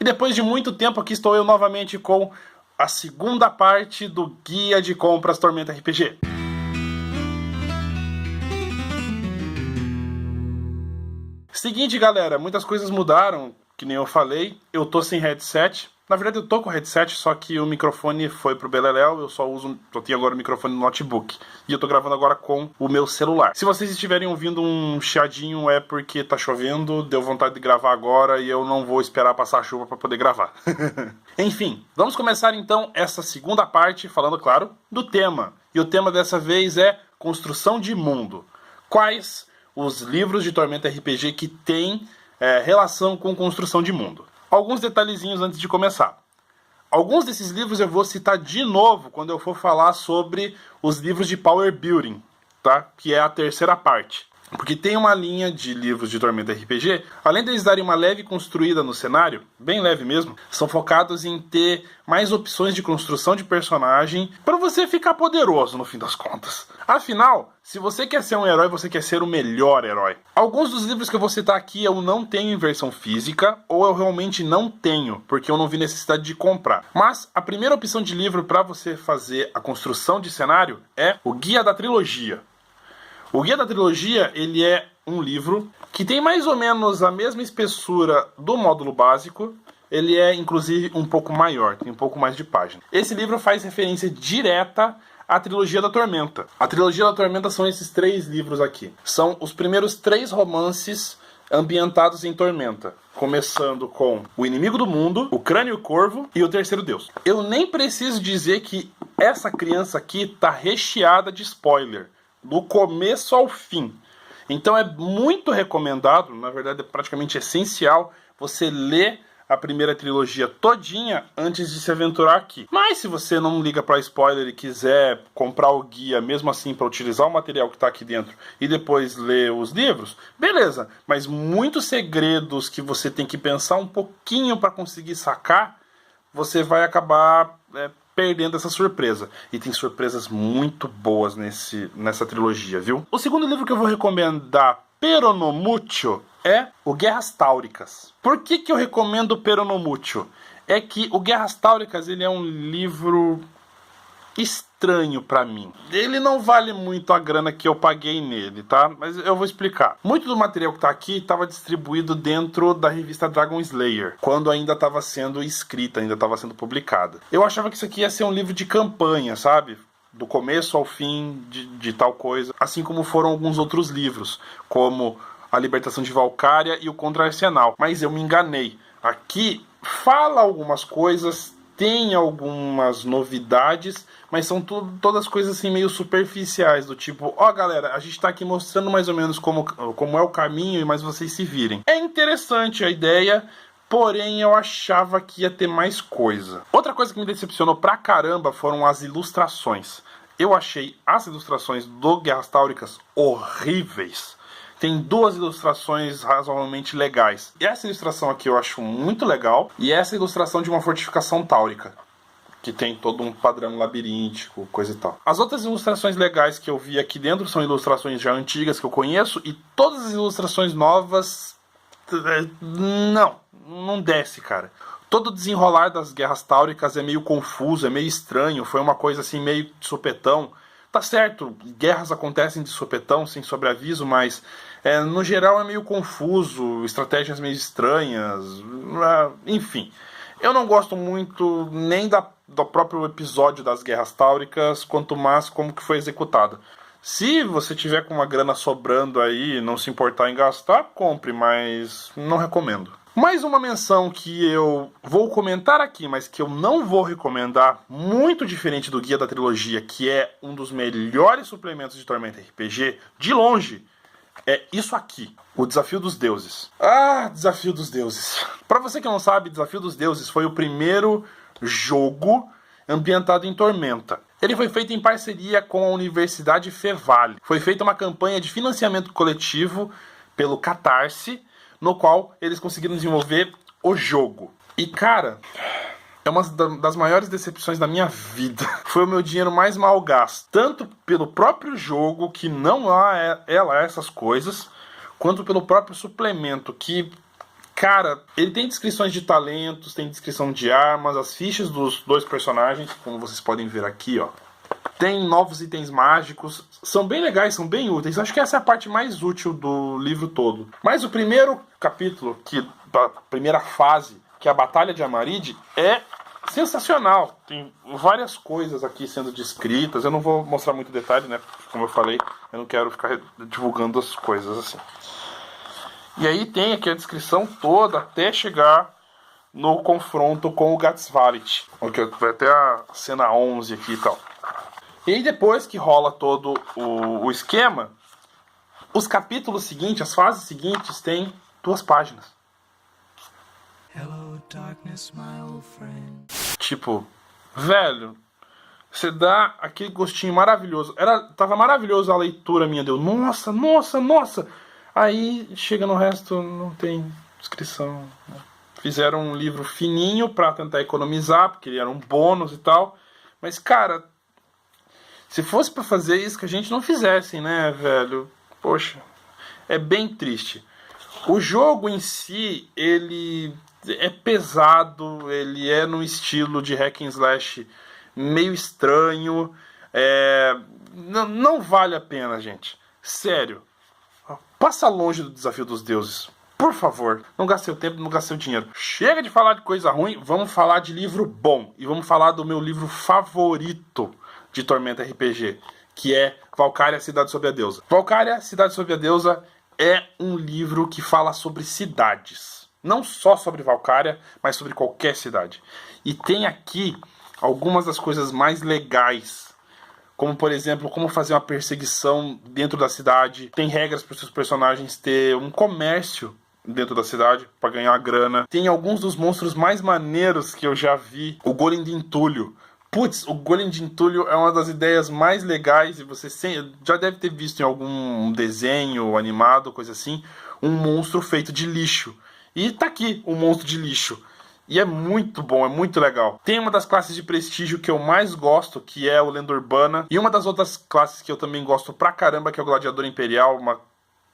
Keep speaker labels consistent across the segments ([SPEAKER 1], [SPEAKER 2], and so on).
[SPEAKER 1] depois de muito tempo aqui estou eu novamente com a segunda parte do Guia de Compras Tormenta RPG. Seguinte, galera, muitas coisas mudaram, que nem eu falei. Eu tô sem headset. Na verdade eu tô com headset, só que o microfone foi pro beleléu. Eu só tenho agora o microfone no notebook. E eu tô gravando agora com o meu celular. Se vocês estiverem ouvindo um chiadinho é porque tá chovendo, deu vontade de gravar agora e eu não vou esperar passar a chuva para poder gravar. Enfim, vamos começar então essa segunda parte falando, claro, do tema. E o tema dessa vez é construção de mundo. Quais os livros de Tormenta RPG que têm relação com construção de mundo? Alguns detalhezinhos antes de começar. Alguns desses livros eu vou citar de novo quando eu for falar sobre os livros de Power Building, tá? Que é a terceira parte. Porque tem uma linha de livros de Tormenta RPG, além deles darem uma leve construída no cenário, bem leve mesmo, são focados em ter mais opções de construção de personagem para você ficar poderoso no fim das contas. Afinal, se você quer ser um herói, você quer ser o melhor herói. Alguns dos livros que eu vou citar aqui eu não tenho em versão física, ou eu realmente não tenho, porque eu não vi necessidade de comprar. Mas a primeira opção de livro para você fazer a construção de cenário é o Guia da Trilogia. O Guia da Trilogia, ele é um livro que tem mais ou menos a mesma espessura do módulo básico. Ele é, inclusive, um pouco maior, tem um pouco mais de página. Esse livro faz referência direta à Trilogia da Tormenta. A Trilogia da Tormenta são esses 3 livros aqui. São os primeiros 3 romances ambientados em Tormenta. Começando com O Inimigo do Mundo, O Crânio Corvo e O Terceiro Deus. Eu nem preciso dizer que essa criança aqui tá recheada de spoiler. Do começo ao fim. Então é muito recomendado, na verdade é praticamente essencial, você ler a primeira trilogia todinha antes de se aventurar aqui. Mas se você não liga para spoiler e quiser comprar o guia mesmo assim para utilizar o material que está aqui dentro e depois ler os livros, beleza. Mas muitos segredos que você tem que pensar um pouquinho para conseguir sacar, você vai acabar perdendo essa surpresa. E tem surpresas muito boas nessa trilogia, viu? O segundo livro que eu vou recomendar, Peronomútil, é o Guerras Táuricas. Por que eu recomendo o Peronomútil? É que o Guerras Táuricas ele é um livro estranho pra mim. Ele não vale muito a grana que eu paguei nele, tá? Mas eu vou explicar. Muito do material que tá aqui estava distribuído dentro da revista Dragon Slayer, quando ainda estava sendo escrita, ainda estava sendo publicada. Eu achava que isso aqui ia ser um livro de campanha, sabe? Do começo ao fim de tal coisa. Assim como foram alguns outros livros, como A Libertação de Valkyria e o Contra-Arsenal. Mas eu me enganei. Aqui fala algumas coisas, tem algumas novidades, mas são todas coisas assim meio superficiais, do tipo, ó galera, a gente tá aqui mostrando mais ou menos como é o caminho, mas vocês se virem. É interessante a ideia, porém eu achava que ia ter mais coisa. Outra coisa que me decepcionou pra caramba foram as ilustrações. Eu achei as ilustrações do Guerras Táuricas horríveis. Tem 2 ilustrações razoavelmente legais. E essa ilustração aqui eu acho muito legal. E essa ilustração de uma fortificação táurica, que tem todo um padrão labiríntico, coisa e tal. As outras ilustrações legais que eu vi aqui dentro são ilustrações já antigas que eu conheço. E todas as ilustrações novas... Não desce, cara. Todo o desenrolar das Guerras Táuricas é meio confuso, é meio estranho. Foi uma coisa assim meio de supetão. Tá certo, guerras acontecem de supetão, sem sobreaviso, mas no geral é meio confuso, estratégias meio estranhas, enfim. Eu não gosto muito nem do próprio episódio das Guerras Táuricas, quanto mais como que foi executado. Se você tiver com uma grana sobrando aí, não se importar em gastar, compre, mas não recomendo. Mais uma menção que eu vou comentar aqui, mas que eu não vou recomendar, muito diferente do Guia da Trilogia, que é um dos melhores suplementos de Tormenta RPG, de longe, é isso aqui, o Desafio dos Deuses. Ah, Desafio dos Deuses. Pra você que não sabe, Desafio dos Deuses foi o primeiro jogo ambientado em Tormenta. Ele foi feito em parceria com a Universidade Fevale. Foi feita uma campanha de financiamento coletivo pelo Catarse, no qual eles conseguiram desenvolver o jogo. E cara, é uma das maiores decepções da minha vida. Foi o meu dinheiro mais mal gasto. Tanto pelo próprio jogo, que não é lá essas coisas, quanto pelo próprio suplemento, que, cara, ele tem descrições de talentos, tem descrição de armas, as fichas dos 2 personagens, como vocês podem ver aqui, ó. Tem novos itens mágicos, são bem legais, são bem úteis. Acho que essa é a parte mais útil do livro todo. Mas o primeiro capítulo, da primeira fase, que é a Batalha de Amaride, é sensacional. Tem várias coisas aqui sendo descritas. Eu não vou mostrar muito detalhe, né? Como eu falei, eu não quero ficar divulgando as coisas assim. E aí tem aqui a descrição toda até chegar no confronto com o Gatsvalit. Vai até a cena 11 aqui e tal. E aí depois que rola todo o esquema, os capítulos seguintes, as fases seguintes, tem 2 páginas. Hello, darkness, my old friend. Tipo, velho, você dá aquele gostinho maravilhoso. Tava maravilhoso a leitura minha, deu nossa, nossa, nossa. Aí chega no resto, não tem descrição. Fizeram um livro fininho pra tentar economizar, porque ele era um bônus e tal. Mas, cara, se fosse pra fazer isso, que a gente não fizesse, né, velho? Poxa, é bem triste. O jogo em si, ele é pesado, ele é no estilo de hack and slash meio estranho. Não vale a pena, gente. Sério. Passa longe do Desafio dos Deuses. Por favor, não gaste seu tempo, não gaste seu dinheiro. Chega de falar de coisa ruim, vamos falar de livro bom. E vamos falar do meu livro favorito de Tormenta RPG, que é Valkyria, Cidade Sob a Deusa. Valkyria, Cidade Sob a Deusa é um livro que fala sobre cidades. Não só sobre Valkyria, mas sobre qualquer cidade. E tem aqui algumas das coisas mais legais, como, por exemplo, como fazer uma perseguição dentro da cidade. Tem regras para os seus personagens ter um comércio dentro da cidade para ganhar grana. Tem alguns dos monstros mais maneiros que eu já vi. O Golem de Entulho. Putz, o Golem de Entulho é uma das ideias mais legais, e você já deve ter visto em algum desenho animado, coisa assim, um monstro feito de lixo. E tá aqui um monstro de lixo. E é muito bom, é muito legal. Tem uma das classes de prestígio que eu mais gosto, que é o Lenda Urbana. E uma das outras classes que eu também gosto pra caramba, que é o Gladiador Imperial. Uma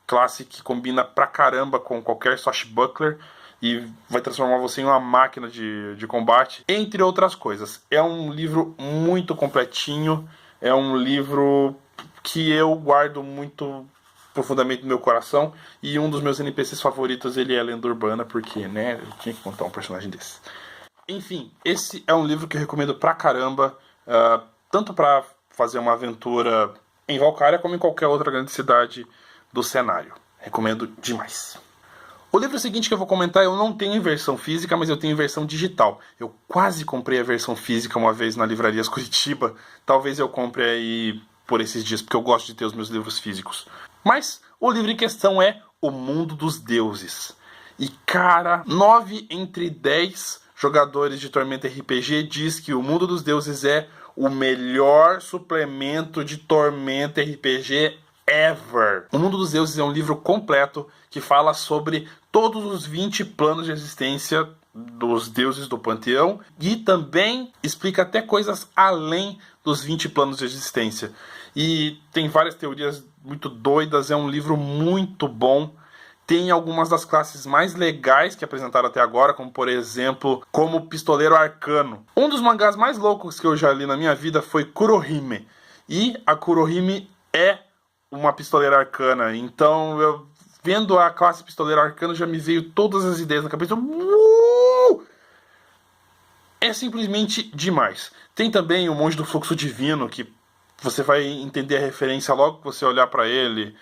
[SPEAKER 1] classe que combina pra caramba com qualquer swashbuckler e vai transformar você em uma máquina de combate, entre outras coisas. É um livro muito completinho, é um livro que eu guardo muito profundamente no meu coração, e um dos meus NPCs favoritos, ele é a Lenda Urbana, porque, né, eu tinha que contar um personagem desse. Enfim, esse é um livro que eu recomendo pra caramba, tanto pra fazer uma aventura em Valkyria, como em qualquer outra grande cidade do cenário. Recomendo demais. O livro seguinte que eu vou comentar, eu não tenho em versão física, mas eu tenho em versão digital. Eu quase comprei a versão física uma vez na Livrarias Curitiba. Talvez eu compre aí por esses dias, porque eu gosto de ter os meus livros físicos. Mas o livro em questão é O Mundo dos Deuses. E cara, 9 entre 10 jogadores de Tormenta RPG diz que O Mundo dos Deuses é o melhor suplemento de Tormenta RPG ever. O Mundo dos Deuses é um livro completo que fala sobre todos os 20 planos de existência dos deuses do panteão, e também explica até coisas além dos 20 planos de existência. E tem várias teorias muito doidas, é um livro muito bom. Tem algumas das classes mais legais que apresentaram até agora, como por exemplo, como Pistoleiro Arcano. Um dos mangás mais loucos que eu já li na minha vida foi Kurohime. E a Kurohime é uma pistoleira arcana. Então, eu vendo a classe Pistoleiro Arcano, já me veio todas as ideias na cabeça. É simplesmente demais. Tem também o Monge do Fluxo Divino, que você vai entender a referência logo que você olhar para ele,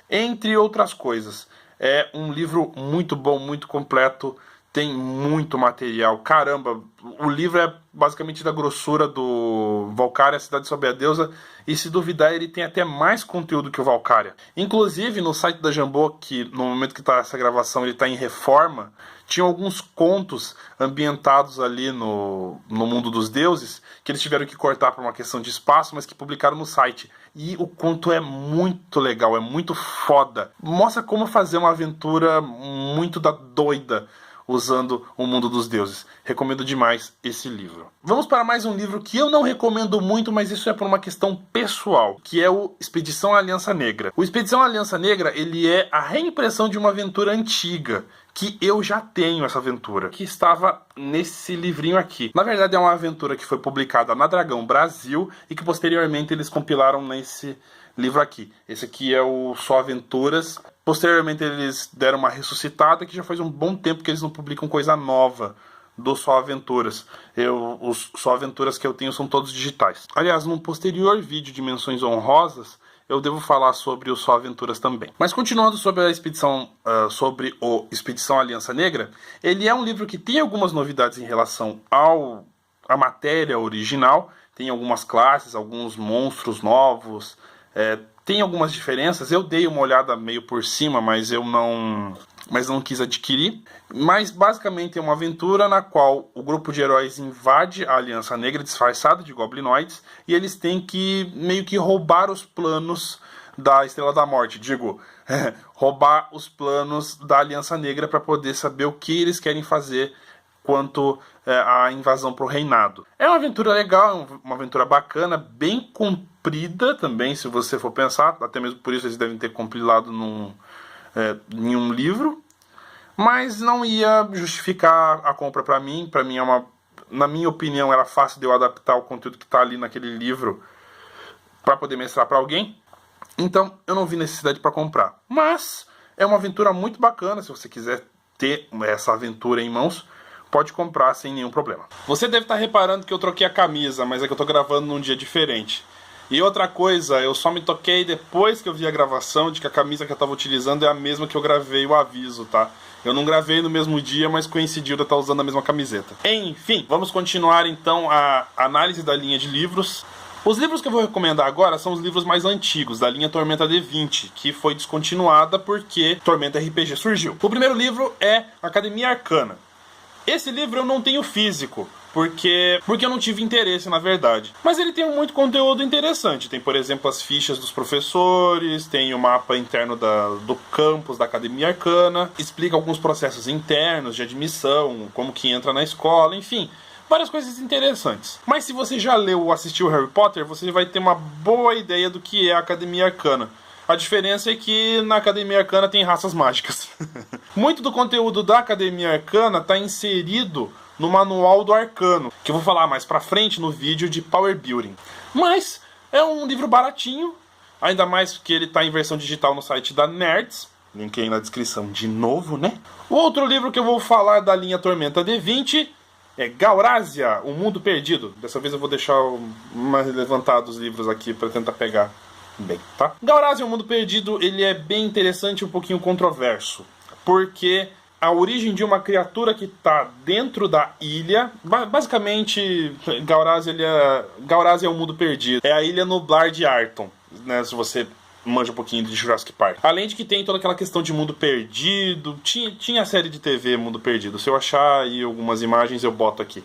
[SPEAKER 1] entre outras coisas. É um livro muito bom, muito completo, tem muito material. Caramba, o livro é basicamente da grossura do Valkyria, Cidade Sob a Deusa, e se duvidar ele tem até mais conteúdo que o Valkyria. Inclusive no site da Jambô, que no momento que está essa gravação ele está em reforma, tinha alguns contos ambientados ali no mundo dos deuses, que eles tiveram que cortar por uma questão de espaço, mas que publicaram no site. E o conto é muito legal, é muito foda. Mostra como fazer uma aventura muito doida usando o mundo dos deuses. Recomendo demais esse livro. Vamos para mais um livro que eu não recomendo muito, mas isso é por uma questão pessoal, que é o Expedição Aliança Negra. O Expedição Aliança Negra, ele é a reimpressão de uma aventura antiga, que eu já tenho essa aventura, que estava nesse livrinho aqui. Na verdade é uma aventura que foi publicada na Dragão Brasil e que posteriormente eles compilaram nesse livro aqui. Esse aqui é o Só Aventuras. Posteriormente eles deram uma ressuscitada, que já faz um bom tempo que eles não publicam coisa nova do Só Aventuras. Os Só Aventuras que eu tenho são todos digitais. Aliás, num posterior vídeo de menções honrosas, eu devo falar sobre o Só Aventuras também. Mas continuando sobre a expedição, Expedição Aliança Negra, ele é um livro que tem algumas novidades em relação à matéria original. Tem algumas classes, alguns monstros novos, tem algumas diferenças. Eu dei uma olhada meio por cima, mas não quis adquirir. Mas basicamente é uma aventura na qual o grupo de heróis invade a Aliança Negra disfarçado de goblinoides e eles têm que meio que roubar os planos da Estrela da Morte. Roubar os planos da Aliança Negra para poder saber o que eles querem fazer quanto à invasão para o reinado. É uma aventura legal, uma aventura bacana, bem comprida também, se você for pensar. Até mesmo por isso eles devem ter compilado em um livro. Mas não ia justificar a compra para mim. Para mim na minha opinião, era fácil de eu adaptar o conteúdo que está ali naquele livro para poder mestrar para alguém. Então eu não vi necessidade para comprar. Mas é uma aventura muito bacana. Se você quiser ter essa aventura em mãos, pode comprar sem nenhum problema. Você deve estar reparando que eu troquei a camisa, mas é que eu estou gravando num dia diferente. E outra coisa, eu só me toquei depois que eu vi a gravação de que a camisa que eu estava utilizando é a mesma que eu gravei o aviso, tá? Eu não gravei no mesmo dia, mas coincidiu de eu estar usando a mesma camiseta. Enfim, vamos continuar então a análise da linha de livros. Os livros que eu vou recomendar agora são os livros mais antigos, da linha Tormenta D20, que foi descontinuada porque Tormenta RPG surgiu. O primeiro livro é Academia Arcana. Esse livro eu não tenho físico, porque eu não tive interesse, na verdade. Mas ele tem muito conteúdo interessante. Tem, por exemplo, as fichas dos professores, tem o mapa interno do campus da Academia Arcana, explica alguns processos internos de admissão, como que entra na escola, enfim, várias coisas interessantes. Mas se você já leu ou assistiu Harry Potter, você vai ter uma boa ideia do que é a Academia Arcana. A diferença é que na Academia Arcana tem raças mágicas. Muito do conteúdo da Academia Arcana está inserido no Manual do Arcano, que eu vou falar mais pra frente no vídeo de Power Building. Mas é um livro baratinho, ainda mais que ele está em versão digital no site da Nerds. Link aí na descrição de novo, né? O outro livro que eu vou falar da linha Tormenta D20 é Gaurásia, O Mundo Perdido. Dessa vez eu vou deixar mais levantados os livros aqui para tentar pegar bem, tá? Gaurásia, O Mundo Perdido, ele é bem interessante e um pouquinho controverso, porque a origem de uma criatura que está dentro da ilha, basicamente, Gaurásia é o Mundo Perdido. É a Ilha Nublar de Arton, né, se você manja um pouquinho de Jurassic Park. Além de que tem toda aquela questão de mundo perdido, tinha a série de TV Mundo Perdido. Se eu achar aí algumas imagens, eu boto aqui.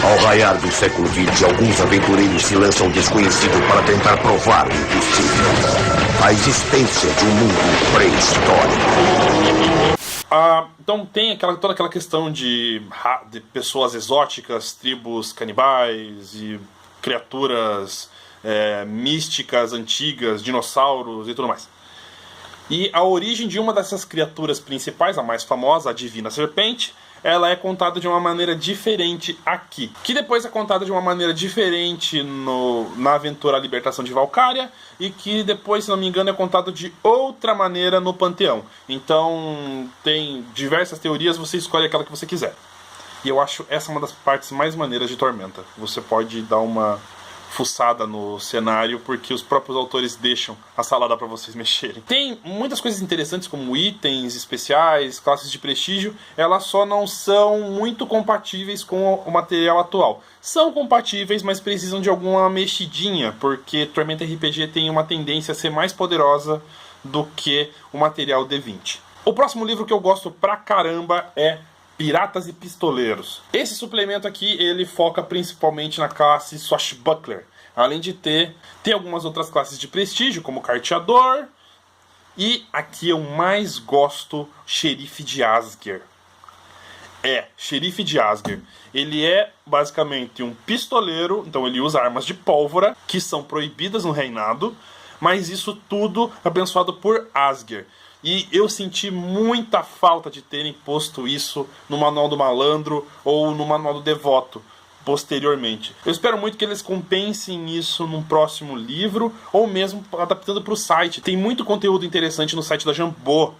[SPEAKER 2] Ao raiar do século XX, alguns aventureiros se lançam ao desconhecido para tentar provar o impossível. A existência de um mundo pré-histórico.
[SPEAKER 1] Então tem toda aquela questão de pessoas exóticas, tribos canibais e criaturas místicas, antigas, dinossauros e tudo mais. E a origem de uma dessas criaturas principais, a mais famosa, a Divina Serpente, ela é contada de uma maneira diferente aqui. Que depois é contada de uma maneira diferente na aventura A Libertação de Valcária. E que depois, se não me engano, é contado de outra maneira no Panteão. Então tem diversas teorias, você escolhe aquela que você quiser. E eu acho essa uma das partes mais maneiras de Tormenta. Você pode dar uma fuçada no cenário, porque os próprios autores deixam a salada para vocês mexerem. Tem muitas coisas interessantes, como itens especiais, classes de prestígio, elas só não são muito compatíveis com o material atual. São compatíveis, mas precisam de alguma mexidinha, porque Tormenta RPG tem uma tendência a ser mais poderosa do que o material D20. O próximo livro que eu gosto pra caramba é Piratas e Pistoleiros. Esse suplemento aqui, ele foca principalmente na classe Swashbuckler, além de ter algumas outras classes de prestígio, como Carteador, e aqui eu mais gosto, Xerife de Asger. Xerife de Asger. Ele é basicamente um pistoleiro, então ele usa armas de pólvora, que são proibidas no reinado, mas isso tudo abençoado por Asger. E eu senti muita falta de terem posto isso no Manual do Malandro ou no Manual do Devoto posteriormente. Eu espero muito que eles compensem isso num próximo livro ou mesmo adaptando para o site. Tem muito conteúdo interessante no site da Jambô.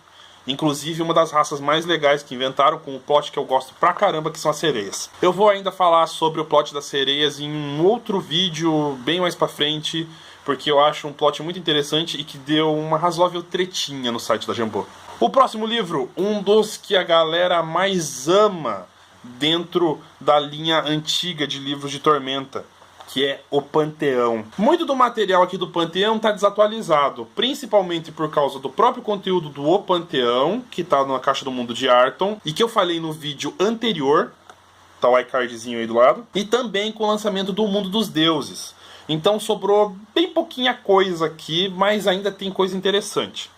[SPEAKER 1] Inclusive uma das raças mais legais que inventaram, com o plot que eu gosto pra caramba, que são as sereias. Eu vou ainda falar sobre o plot das sereias em um outro vídeo bem mais pra frente, porque eu acho um plot muito interessante e que deu uma razoável tretinha no site da Jambô. O próximo livro, um dos que a galera mais ama dentro da linha antiga de livros de Tormenta, que é o Panteão. Muito do material aqui do Panteão está desatualizado, principalmente por causa do próprio conteúdo do O Panteão, que está na Caixa do Mundo de Arton, e que eu falei no vídeo anterior, tá o iCardzinho aí do lado, e também com o lançamento do Mundo dos Deuses. Então sobrou bem pouquinha coisa aqui, mas ainda tem coisa interessante.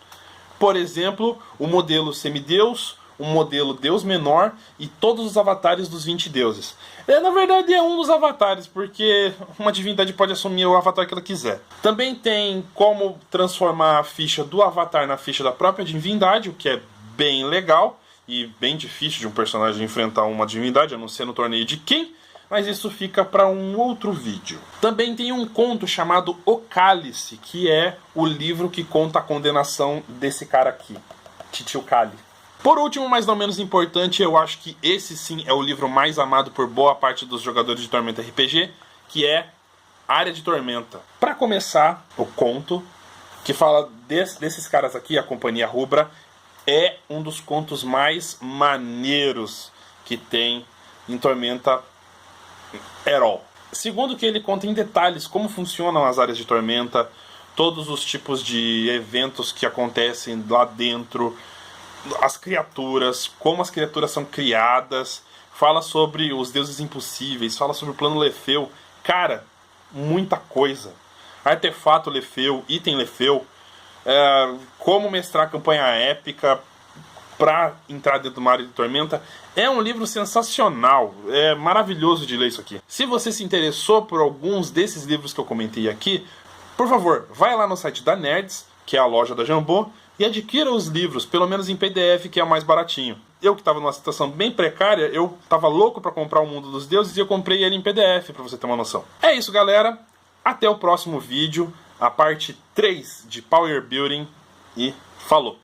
[SPEAKER 1] Por exemplo, o modelo Semideus, o modelo Deus Menor e todos os avatares dos 20 deuses. Na verdade é um dos avatares, porque uma divindade pode assumir o avatar que ela quiser. Também tem como transformar a ficha do avatar na ficha da própria divindade, o que é bem legal e bem difícil de um personagem enfrentar uma divindade, a não ser no torneio de Ken, mas isso fica para um outro vídeo. Também tem um conto chamado O Cálice, que é o livro que conta a condenação desse cara aqui, Titio Kali. Por último, mas não menos importante, eu acho que esse sim é o livro mais amado por boa parte dos jogadores de Tormenta RPG, que é Área de Tormenta. Para começar, o conto, que fala desses caras aqui, a Companhia Rubra, é um dos contos mais maneiros que tem em Tormenta Herol. Segundo que ele conta em detalhes como funcionam as áreas de Tormenta, todos os tipos de eventos que acontecem lá dentro, as criaturas, como as criaturas são criadas, fala sobre os deuses impossíveis, fala sobre o plano Lefeu. Cara, muita coisa. Artefato Lefeu, item Lefeu, como mestrar a campanha épica para entrar dentro do mar de Tormenta. É um livro sensacional, é maravilhoso de ler isso aqui. Se você se interessou por alguns desses livros que eu comentei aqui, por favor, vai lá no site da Nerds, que é a loja da Jambô, e adquira os livros, pelo menos em PDF, que é o mais baratinho. Eu que estava numa situação bem precária, eu estava louco para comprar o Mundo dos Deuses e eu comprei ele em PDF, para você ter uma noção. É isso, galera. Até o próximo vídeo, a parte 3 de Power Building, e falou!